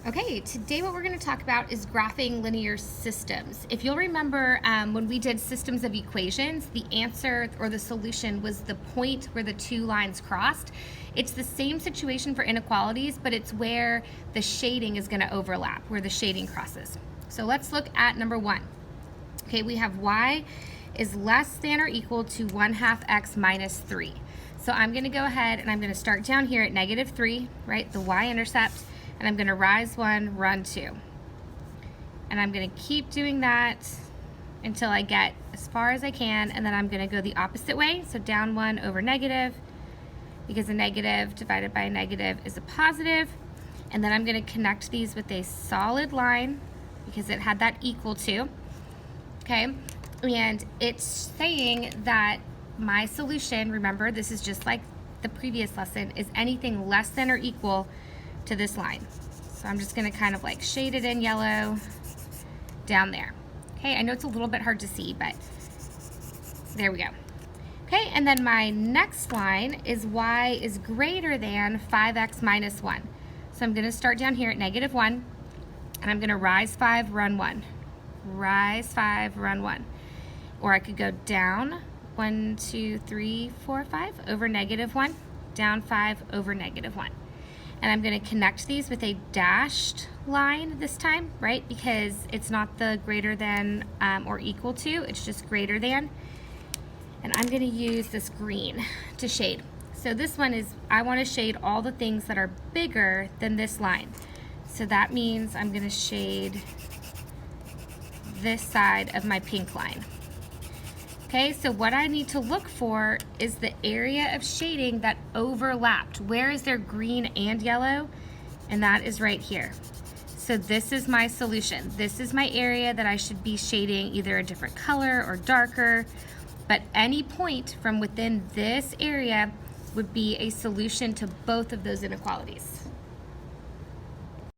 Okay, today what we're going to talk about is graphing linear systems. If you'll remember, when we did systems of equations, the answer or the solution was the point where the two lines crossed. It's the same situation for inequalities, but it's where the shading is going to overlap, where the shading crosses. So let's look at number one. Okay, we have y is less than or equal to 1/2 x minus 3. So I'm going to go ahead and I'm going to start down here at -3, right, the y-intercept, and I'm going to rise 1, run 2. And I'm going to keep doing that until I get as far as I can, and then I'm going to go the opposite way, so down 1 over negative, because a negative divided by a negative is a positive, and then I'm going to connect these with a solid line because it had that equal to, okay? And it's saying that my solution, remember this is just like the previous lesson, is anything less than or equal to this line. So I'm just going to kind of like shade it in yellow down there. Okay, I know it's a little bit hard to see, but there we go. Okay, and then my next line is y is greater than 5x minus 1. So I'm going to start down here at -1, and I'm going to rise 5, run 1. Rise 5, run 1. Or I could go down 1, 2, 3, 4, 5 over -1, down 5 over -1. And I'm going to connect these with a dashed line this time, right? Because it's not the greater than or equal to, it's just greater than. And I'm going to use this green to shade. So this one is, I want to shade all the things that are bigger than this line. So that means I'm going to shade this side of my pink line. Okay, so what I need to look for is the area of shading that overlapped. Where is there green and yellow? And that is right here. So this is my solution. This is my area that I should be shading either a different color or darker, but any point from within this area would be a solution to both of those inequalities.